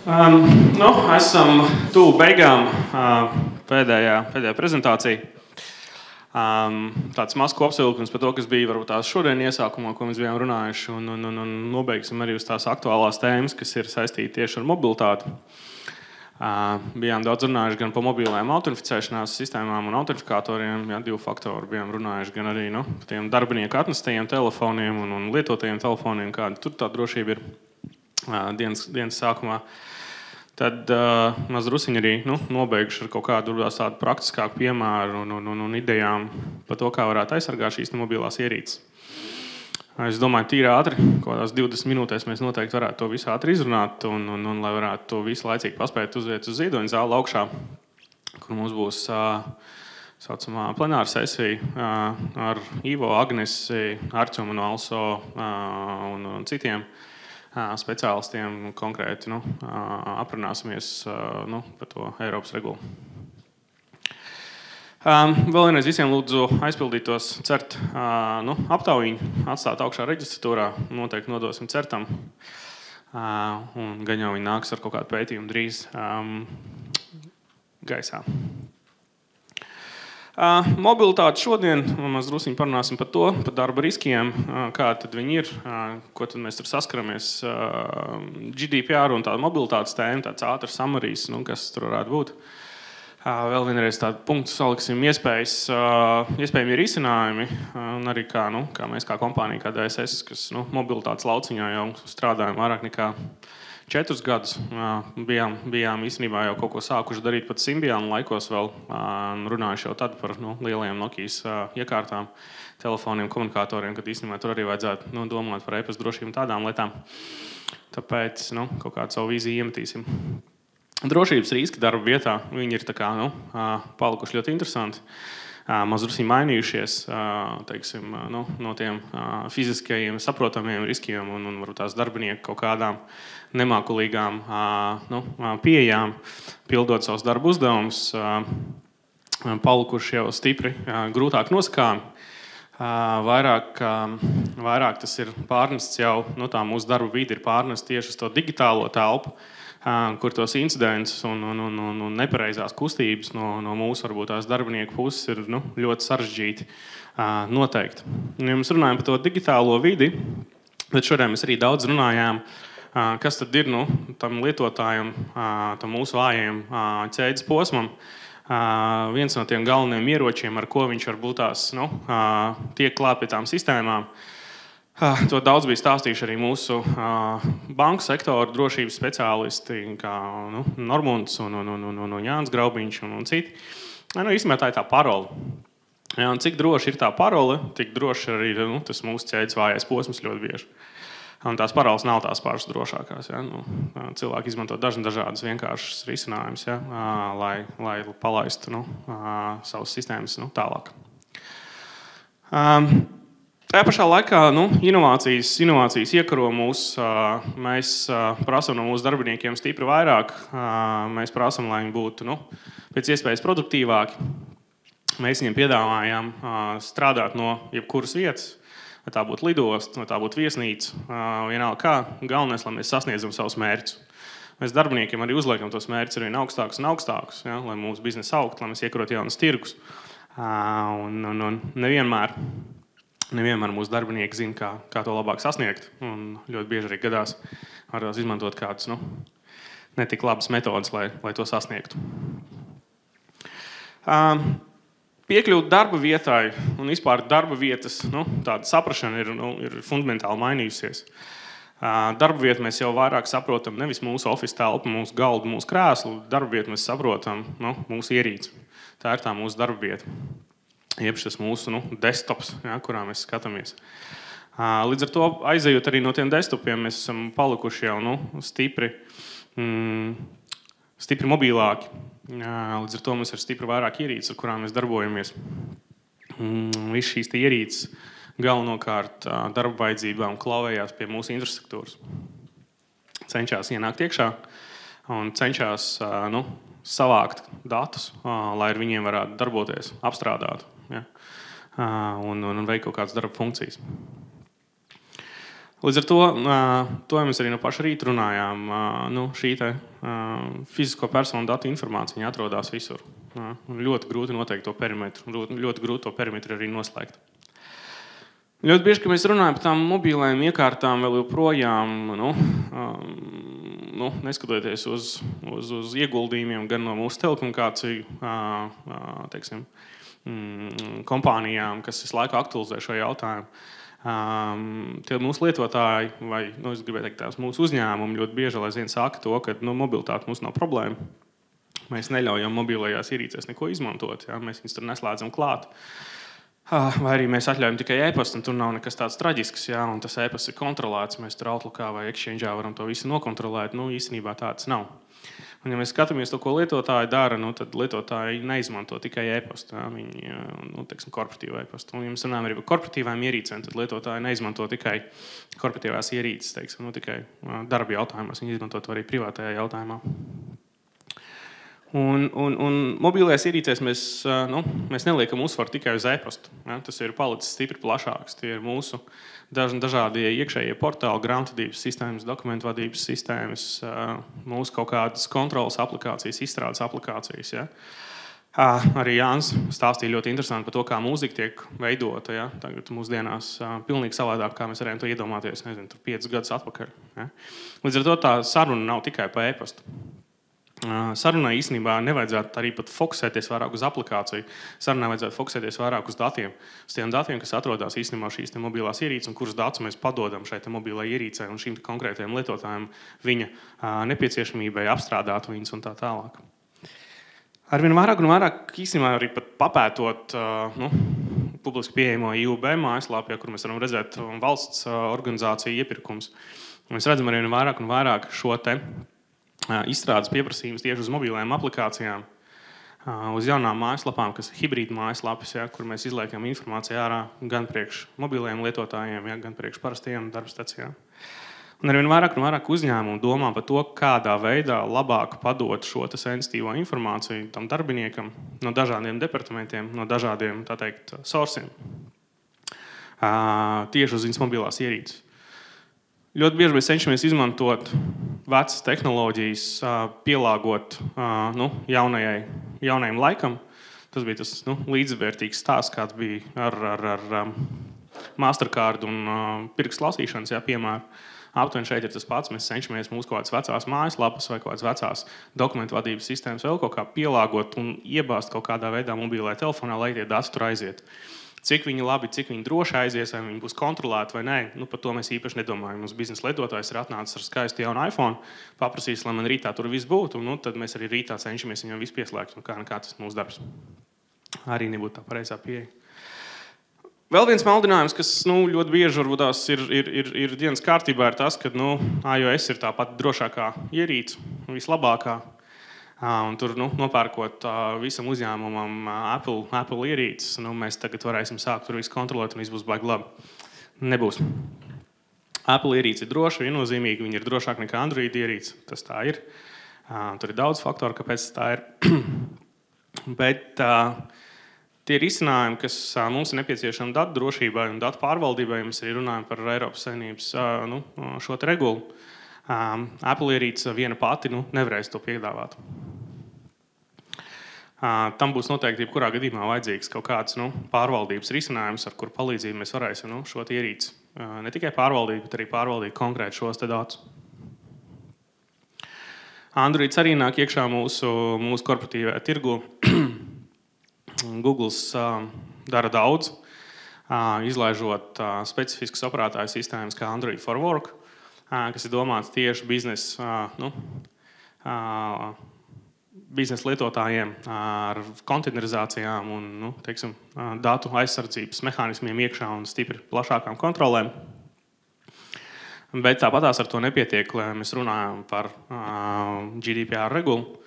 Esam tuvu beigām pēdējā prezentācija. Tāds mazs kopsavilkums par to, kas bija varbūt tās šodien iesākumā, ko mēs bijām runājuši, un nobeigsim arī uz tās aktuālās tēmas, kas ir saistīti tieši ar mobilitāti. Bijām daudz runājuši gan par mobilajām autentificēšanās sistēmām un autentifikatoriem, divu faktoru bijām runājuši, gan arī par tiem darbinieku atnestajiem telefoniem un lietotajiem telefoniem, kāda tur tā drošība ir dienas sākumā. Tad maz drusiņi arī nobeiguši ar kaut kādu tādu praktiskāku piemēru un idejām par to, kā varētu aizsargāt šīs mobilās ierīces. Es domāju, tīri ātri, kādās 20 minūtēs mēs noteikti varētu to visu ātri izrunāt un lai varētu to visu laicīgi paspēt uziet uz Ziedoņa zāli augšā, kur mums būs saucamā plenāra sesija ar Ivo, Agnesi, Arčumu no Also un citiem speciālistiem konkrēti aprunāsimies par to Eiropas regulu. Vēl vienreiz visiem lūdzu aizpildīt tos CERT aptaujiņu, atstāt augšā reģistratūrā, noteikti nodosim CERTam. Un gan jau viņi nāks ar kaut kādu pētījumu drīz gaisā. Mobilitāte šodien, mēs druskuļi parunāsim par to, par darba riskiem, kādi tad viņi ir, ko tad mēs tur saskaramies. GDPR un tāda mobilitātes tēma, tāds ātrs samarijas, kas tur varētu būt. Vēl vienreiz tādu punktu saliksim iespējami risinājumi, un arī kā mēs kā kompānija, kā DSS, kas mobilitātes lauciņā jau strādājam vairāk nekā 4 gadus. Bijām īstenībā jau kaut ko sākuši darīt pat Symbian laikos vēl, runājuši jau tad par lielajiem Nokijas iekārtām, telefoniem, komunikatoriem, kad īstenībā tur arī vajadzētu domāt par e-pasta drošību un tādām lietām. Tāpēc kaut kādu savu vīziju iemetīsim. Drošības riski darba vietā, viņi ir palikuši ļoti interesanti. Mazdrusiņi mainījušies teiksim, no tiem fiziskajiem saprotamiem riskiem un varbūt tās darbinieku kaut kādām nemākulīgām pieejām, pildot savus darba uzdevumus, palikuši jau stipri grūtāk nosakāmi. Vairāk tas ir pārnests jau, tā mūsu darba vide ir pārnests tieši uz to digitālo telpu, kur tos incidentus un nepareizās kustības no mūsu varbūt tās darbinieku puses ir ļoti sarežģīti noteikti. Ja mēs runājam par to digitālo vidi, bet šodien mēs arī daudz runājām, kas tad ir tam lietotājam, tam mūsu vājiem ķēdes posmam. Viens no tiem galvenajiem ieročiem, ar ko viņš varbūt tās tiek klāt pie tām sistēmām. To daudz bija stāstījuši arī mūsu banku sektora drošības speciālisti, kā Normunds un Jānis Graubiņš un citi. Īstenībā tā ir tā parole. Un cik droši ir tā parole, tik droši arī tas mūsu ķēdes vājais posms ļoti bieži. Un tās paroles nav tās pašas drošākās. Cilvēki izmanto dažādas vienkāršas risinājumus, lai palaistu savas sistēmas tālāk. Tajā pašā laikā inovācijas iekaro mūs. Mēs prasam no mūsu darbiniekiem stipri vairāk. Mēs prasam, lai viņi būtu pēc iespējas produktīvāki. Mēs viņiem piedāvājām strādāt no jebkuras vietas, vai tā būtu lidosta, vai tā būtu viesnīca, vienalga kā. Galvenais, lai mēs sasniedzam savus mērķus. Mēs darbiniekiem arī uzliekam tos mērķus arvien augstākus un augstākus, lai mūsu biznesa augtu, lai mēs iekarot jaunas tirgus. Un nevienmēr mūsu darbinieki zina, kā to labāk sasniegt. Un ļoti bieži arī gadās varētu izmantot kādas netik labas metodas, lai to sasniegtu. Piekļūt darba vietai un vispār darba vietas tāda saprašana ir fundamentāli mainījusies. Darba vietu mēs jau vairāk saprotam nevis mūsu office telpu, mūsu galdu, mūsu krēslu. Darba vietu mēs saprotam mūsu ierīci. Tā ir tā mūsu darba vieta. Jeb šis mūsu desktops, kurā mēs skatāmies. Līdz ar to aizejot arī no tiem desktopiem, mēs esam palikuši jau stipri mobilāki. Līdz ar to mums ir stipri vairāk ierīces, ar kurām mēs darbojamies. Viss šīs ierīces galvenokārt darba vajadzībām klauvējās pie mūsu infrastruktūras. Cenšas ienākt iekšā un cenšas savākt datus, lai ar viņiem varētu darboties, apstrādāt. Un veikt kaut kādas darba funkcijas. Līdz ar to mēs arī no paša rīta runājām. Šī fizisko personu datu informācija atrodas visur. Ļoti grūti noteikt to perimetru, ļoti grūti to perimetru arī noslēgt. Ļoti bieži, kad mēs runājam par tām mobilajām iekārtām, vēl joprojām, neskatoties uz ieguldījumiem gan no mūsu telekomunikāciju kompānijām, kas visu laiku aktualizē šo jautājumu, tie mūsu lietotāji vai, es gribēju teikt, tās mūsu uzņēmumi ļoti bieži aizvien saka to, ka mobilitāte mums nav problēma. Mēs neļaujam mobilajās ierīcēs neko izmantot, mēs viņus tur neslēdzam klāt. Vai arī mēs atļaujam tikai e-pastu, un tur nav nekas tāds traģisks, un tas e-pasts ir kontrolēts, mēs tur Outlookā vai Exchange'ā varam to visu nokontrolēt, īstenībā tāds nav. Un ja mēs skatāmies to, ko lietotāji dara, tad lietotāji neizmanto tikai e-pastu, viņi, korporatīvu e-pastu. Un ja mēs runājam arī par korporatīvām ierīcēm, tad lietotāji neizmanto tikai korporatīvās ierīces, tikai darba jautājumos, viņi izmanto to arī privātajā jautājumā. Un mobilajās ierīcēs mēs neliekam uzsvaru tikai uz e-pastu. Tas ir palicis stipri plašāks. Tie ir mūsu dažādie iekšējie portāli, grāmatvedības sistēmas, dokumentu vadības sistēmas, mūsu kaut kādas kontrolas aplikācijas, izstrādes aplikācijas. Arī Jānis stāstīja ļoti interesanti par to, kā mūzika tiek veidota. Tagad mūsdienās pilnīgi savādāk, kā mēs varējām to iedomāties, 5 gadus atpakaļ. Līdz ar to tā saruna nav tikai par e-pastu. Sarunai īstenībā nevajadzētu arī pat fokusēties vairāk uz aplikāciju. Sarunai vajadzētu fokusēties vairāk uz datiem. Uz tiem datiem, kas atrodas īstenībā šīs mobilās ierīces un kurus datus mēs padodam šai mobilai ierīcei un šīm konkrētajiem lietotājiem viņa nepieciešamībai apstrādāt viņus un tā tālāk. Arvien vairāk un vairāk īstenībā arī pat papētot publiski pieejamo IUB mājaslapā, kur mēs varam redzēt valsts organizāciju iepirkums. Mēs redzam arvien vairāk un vairāk šo izstrādes pieprasījums tieši uz mobilajām aplikācijām, uz jaunām mājaslapām, kas ir hibrīda mājaslapas, kur mēs izliekam informāciju ārā gan priekš mobilajiem lietotājiem, gan priekš parastajiem darbstacijām. Un arvien vairāk un vairāk uzņēmumu domā par to, kādā veidā labāk padot šo sensitīvo informāciju tam darbiniekam no dažādiem departamentiem, no dažādiem, tā teikt, sourciem, tieši uz viņas mobilās ierīces. Ļoti bieži mēs cenšamies izmantot vecas tehnoloģijas, pielāgot jaunajam laikam. Tas bija tas līdzvērtīgs stāsts, kāds bija ar Mastercard un pirkstu lasīšanas piemēru. Aptuveni šeit ir tas pats. Mēs cenšamies mūsu kaut kādas vecās mājaslapas vai kaut kādas vecās dokumentu vadības sistēmas vēl kaut kā pielāgot un iebāzt kaut kādā veidā mobilajā telefonā, lai tie dati tur aiziet. Cik viņi labi, cik viņi droši aizies, vai viņi būs kontrolēti vai nē, par to mēs īpaši nedomājam. Mums biznesa lietotājs ir atnācis ar skaistu jaunu iPhone, paprasīs, lai man rītā tur viss būtu, un tad mēs arī rītā cenšamies viņam visu pieslēgt, un kā tas mūsu darbs. Arī nebūtu tā pareizā pieeja. Vēl viens maldinājums, kas ļoti bieži varbūt ir dienas kārtībā, ir tas, ka iOS ir tā pati drošākā ierīce, vislabākā. Un tur nopērkot visam uzņēmumam Apple ierīces, mēs tagad varēsim sākt tur visu kontrolēt un viss būs baigi labi. Nebūs. Apple ierīce ir droša, viennozīmīgi, viņi ir drošāk nekā Android ierīce. Tas tā ir. Tur ir daudz faktoru, kāpēc tā ir. Bet tie ir izcinājumi, kas mums ir nepieciešami datu drošībai un datu pārvaldībai. Mēs arī runājam par Eiropas Savienības šo te regulu. Apple ierīce viena pati nevarēs to piedāvāt. Tam būs noteikti jebkurā gadījumā vajadzīgs kaut kāds pārvaldības risinājums, ar kuru palīdzību mēs varēsim šo ierīci ne tikai pārvaldīt, bet arī pārvaldīt konkrēti šos te datus. Androids arī nāk iekšā mūsu korporatīvajā tirgu. Google dara daudz, izlaižot specifiskas operētāju sistēmas kā Android for Work, kas ir domāts tieši biznesa lietotājiem ar konteinerizācijām un datu aizsardzības mehānismiem iekšā un stipri plašākām kontrolēm. Bet tāpatās ar to nepietiek, lai mēs runājam par GDPR regulu,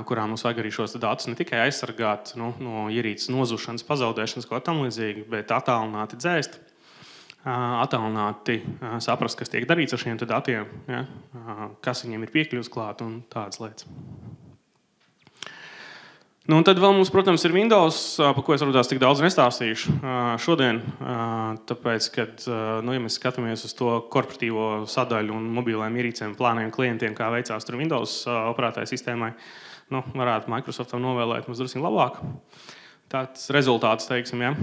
kurā mums vajag arī šos datus ne tikai aizsargāt no ierīces nozušanas, pazaudēšanas, ko tam līdzīgi, bet attālināti dzēst. Attālināti saprast, kas tiek darīts ar šiem datiem, kas viņiem ir piekļuvis klāt un tādas lietas. Nu, un tad vēl mums, protams, ir Windows, par ko es varbūt tik daudz nestāstīšu šodien, tāpēc, kad, ja mēs skatāmies uz to korporatīvo sadaļu un mobiliem ierīcēm, plāniem klientiem, kā veicās tur Windows operētāju sistēmai, varētu Microsoftam novēlēt mums drusku labāk. Tāds rezultāts, teiksim, ja.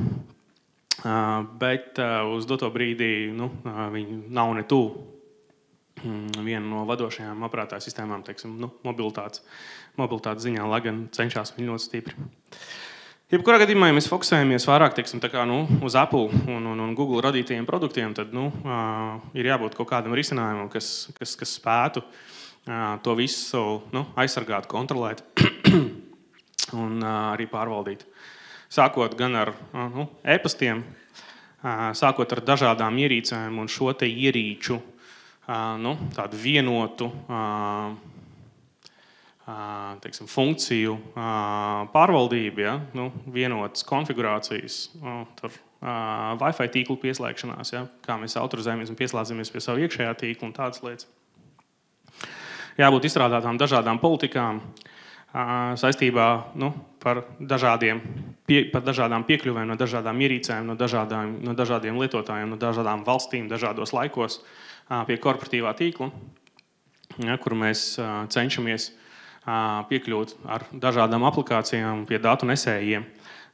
Bet uz doto brīdī, viņi nav ne tuvu viena no vadošajām operētāju sistēmām, teiksim, mobilitātes ziņā, lai gan cenšas viņi ļoti stipri. Jebkurā gadījumā, ja mēs fokusējamies vairāk, teiksim, tā kā, uz Apple un Google radītajiem produktiem, tad ir jābūt kaut kādam risinājumam, kas spētu to visu aizsargāt, kontrolēt un arī pārvaldīt. Sākot gan ar e-pastiem, sākot ar dažādām ierīcēm un šo te ierīču tādu vienotu teiksim, funkciju pārvaldību, ja? Vienotas konfigurācijas, Wi-Fi tīklu pieslēgšanās, ja? Kā mēs autorizējamies un pieslēdzamies pie savu iekšējā tīklu un tādas lietas. Jābūt izstrādātām dažādām politikām saistībā par dažādām piekļuvēm no dažādām ierīcēm, no dažādiem lietotājiem, no dažādām valstīm, dažādos laikos pie korporatīvā tīkla, ja, kur mēs cenšamies piekļūt ar dažādām aplikācijām pie datu nesējiem,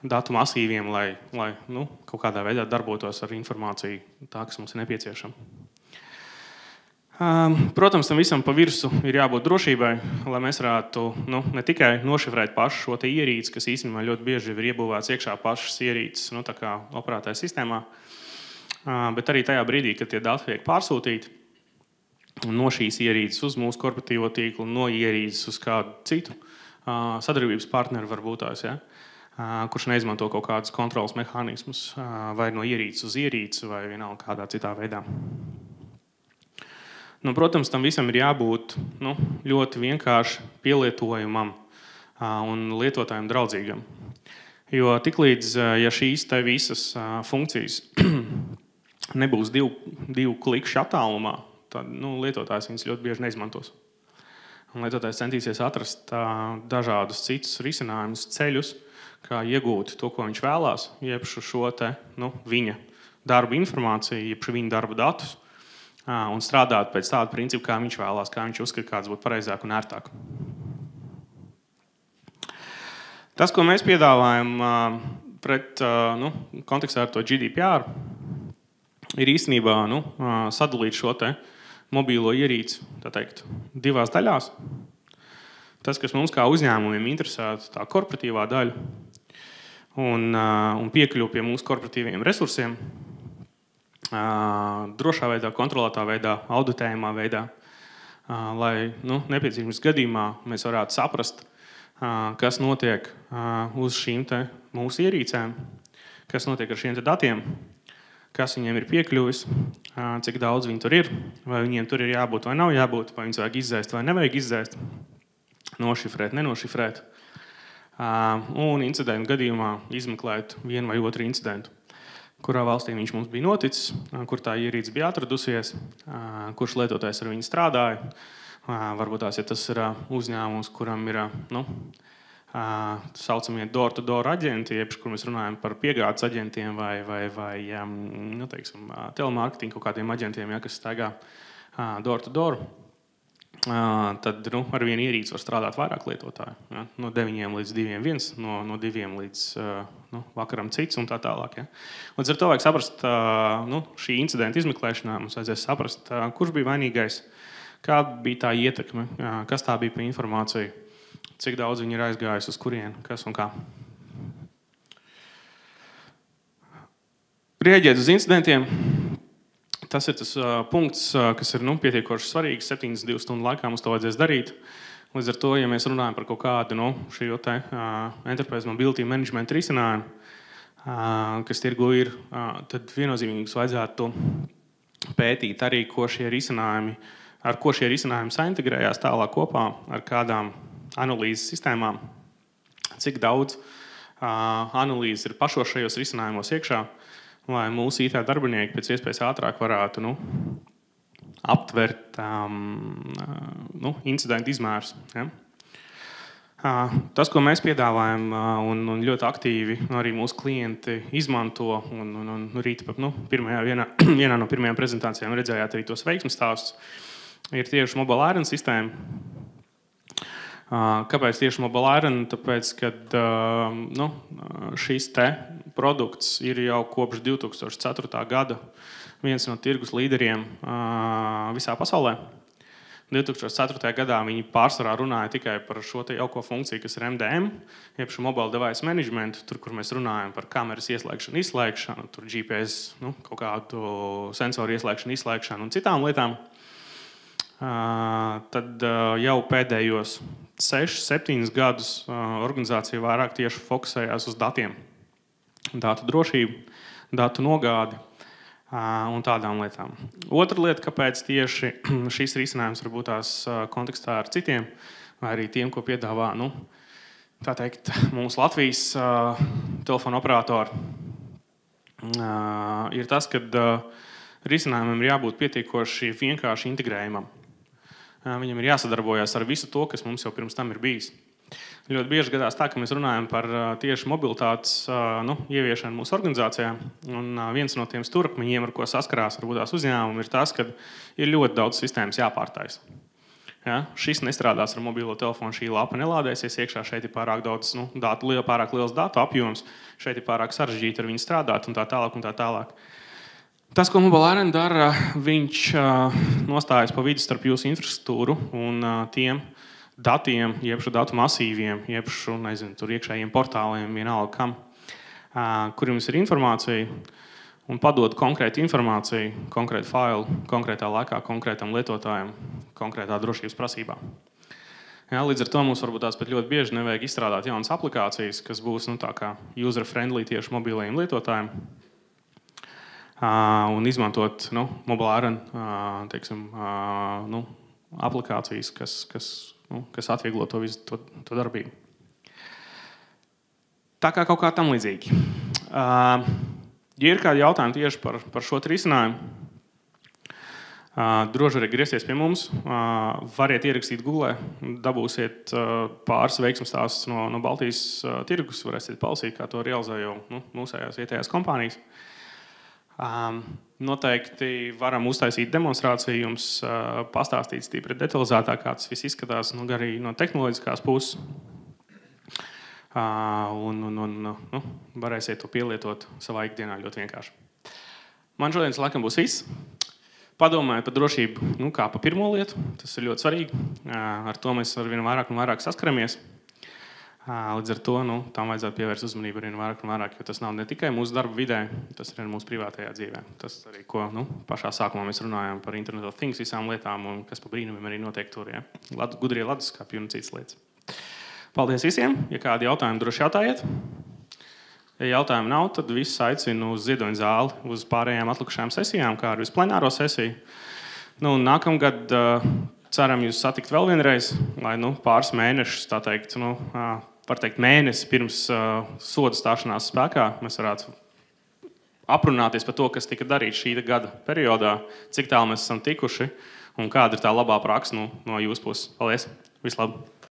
datu masīviem, lai kaut kādā veidā darbotos ar informāciju tā, kas mums ir nepieciešama. Protams, tam visam pa virsu ir jābūt drošībai, lai mēs varētu ne tikai nošifrēt pašu šo te ierīci, kas īstenībā ļoti bieži ir iebūvēts iekšā pašas ierīces, tā kā operētāja sistēmā, bet arī tajā brīdī, kad tie dati tiek pārsūtīti no šīs ierīces uz mūsu korporatīvo tīklu, no ierīces uz kādu citu sadarbības partneri varbūt tās, ja, kurš neizmanto kaut kādus kontrolas mehānismus vai no ierīces uz ierīci vai vienalga kādā citā veidā. Protams, tam visam ir jābūt ļoti vienkārši pielietojumam un lietotājiem draudzīgam. Jo tiklīdz, ja šīs te visas funkcijas nebūs divu klikšķu attālumā, tad lietotājs viņas ļoti bieži neizmantos. Un lietotājs centīsies atrast dažādus citus risinājumus, ceļus, kā iegūt to, ko viņš vēlās, jeb šo te viņa darba informāciju, jeb viņa darba datus, un strādāt pēc tāda principa, kā viņš vēlās, kā viņš uzskata, kāds būtu pareizāk un ērtāk. Tas, ko mēs piedāvājam kontekstā ar to GDPR, ir īstenībā sadalīt šo te mobīlo ierīci, tā teikt, divās daļās. Tas, kas mums kā uzņēmumiem interesētu, tā korporatīvā daļa un piekļuvi pie mūsu korporatīviem resursiem, drošā veidā, kontrolētā veidā, auditējumā veidā, lai nepieciešamības gadījumā mēs varētu saprast, kas notiek uz šīm te mūsu ierīcēm, kas notiek ar šiem te datiem, kas viņiem ir piekļuvis, cik daudz viņi tur ir, vai viņiem tur ir jābūt vai nav jābūt, vai viņus vajag izzēst vai nevajag izzēst, nošifrēt, nenošifrēt, un incidentu gadījumā izmeklēt vienu vai otru incidentu. Kurā valstī viņš mums bija noticis, kur tā ierīce bija atradusies, kurš lietotājs ar viņu strādāja. Varbūt tās, ja tas ir uzņēmums, kuram ir saucamie door-to-door aģenti, jeb, kur mēs runājam par piegādes aģentiem vai teiksim, telemarketingu kaut kādiem aģentiem, ja, kas staigā door-to-door. Tad ar vienu ierīci var strādāt vairāk lietotāju. Ja? No 9 līdz 2 no 2 līdz vakaram cits un tā tālāk. Ja? Līdz ar to vajag saprast, šī incidenta izmeklēšanā mums vajadzēs saprast, kurš bija vainīgais, kāda bija tā ietekme, kas tā bija pa informāciju, cik daudz viņi ir aizgājusi uz kurienu, kas un kā. Rēģēt uz incidentiem. Tas ir tas punkts, kas ir pietiekoši svarīgs. 72 stundu laikā mums to vajadzēs darīt. Līdz ar to, ja mēs runājam par kaut kādu šī Enterprise Mobility Management risinājumu, kas tirgu ir, tad viennozīmīgi vajadzētu pētīt arī, ar ko šie risinājumi saintegrējās tālāk kopā ar kādām analīzes sistēmām, cik daudz analīzes ir pašos šajos risinājumos iekšā, lai mūsu IT darbinieki pēc iespējas ātrāk varētu aptvert incidentu izmērus. Ja? Tas, ko mēs piedāvājam, un ļoti aktīvi arī mūsu klienti izmanto, un rīt vienā no pirmajām prezentācijām redzējāt arī tos veiksmes stāstus, ir tieši Mobile Iron sistēma. Kāpēc tieši Mobile Iron? Tāpēc, ka šis te produkts ir jau kopš 2004. gada viens no tirgus līderiem visā pasaulē. 2004. gadā viņi pārsvarā runāja tikai par šo te jauko funkciju, kas ir MDM, jeb šo Mobile Device Management, tur, kur mēs runājam par kameras ieslēgšanu, izslēgšanu, tur GPS, kaut kādu sensoru ieslēgšanu, izslēgšanu un citām lietām. Tad jau pēdējos 6-7 gadus organizācija vairāk tieši fokusējās uz datiem. Datu drošību, datu nogādi un tādām lietām. Otra lieta, kāpēc tieši šīs risinājums varbūt tās kontekstā ar citiem, vai arī tiem, ko piedāvā, tā teikt, mūsu Latvijas telefonu operatori, ir tas, ka risinājumam ir jābūt pietiekoši vienkārši integrējumam. Viņam ir jāsadarbojas ar visu to, kas mums jau pirms tam ir bijis. Ļoti bieži gadās tā, ka mēs runājam par tieši mobilitātes ieviešanu mūsu organizācijā. Un viens no tiem stūrakmeņiem, ar ko saskarās varbūt tās uzņēmumi, ir tas, ka ir ļoti daudz sistēmas jāpārtaisa. Ja? Šis nestrādās ar mobilo telefonu, šī lapa nelādēsies iekšā, šeit ir pārāk daudz pārāk liels datu apjoms, šeit ir pārāk sarežģīti ar viņu strādāt un tā tālāk un tā tālāk. Tas, ko Mobile Iron dara, viņš nostājas pa vidu starp jūsu infrastruktūru un tiem datiem, jeb šo datu masīviem, jeb šo, tur iekšējiem portāliem, vienalga kam, kur jums ir informācija, un padod konkrētu informāciju, konkrētu failu, konkrētā laikā, konkrētam lietotājam, konkrētā drošības prasībā. Ja, līdz ar to mums varbūt tās pat ļoti bieži nevajag izstrādāt jaunas aplikācijas, kas būs tā kā user-friendly tieši mobilajiem lietotājiem, un izmantot Mobile Iron, teiksim, aplikācijas, kas atvieglo to visu to darbību. Tā kā kaut kā tam līdzīgi. Ja ir kādi jautājumi tieši par šo risinājumu, droši arī griezties pie mums, variet ierakstīt Google, dabūsiet pāris veiksmes stāstus no Baltijas tirgus, varēsiet palasīt, kā to realizē jau mūsējās vietējās kompānijas. Noteikti varam uztaisīt demonstrāciju, jums pastāstīt stipri detalizētāk, kā tas viss izskatās, arī no tehnoloģiskās puses. Varēsiet to pielietot savā ikdienā ļoti vienkārši. Man šodien laikam būs viss. Padomājiet par drošību, kā pa pirmo lietu. Tas ir ļoti svarīgi. Ar to mēs arvien vairāk un vairāk saskaramies. Līdz ar to tam vajadzētu pievērst uzmanību arī vairāk un vairāk, jo tas nav ne tikai mūsu darba vidē, tas ir arī mūsu privātajā dzīvē. Tas arī, ko pašā sākumā mēs runājam par Internet of Things visām lietām, un kas pa brīnumiem arī notiek tur. Ja? Gudrie leduskapi un citas lietas. Paldies visiem! Ja kādi jautājumi, droši jautājiet. Ja jautājumu nav, tad visus aicinu uz Ziedoņa zāli, uz pārējām atlikušajām sesijām, kā arī uz plenāro sesiju. Nākamgad ceram jūs satikt vēl vienreiz, lai pāris mēnešus, tā teikt, var teikt mēnesi pirms soda stāšanās spēkā, mēs varētu aprunāties par to, kas tika darīts šī gada periodā, cik tālu mēs esam tikuši un kāda ir tā labā praksa no jūsu puses. Paldies! Vislabāk!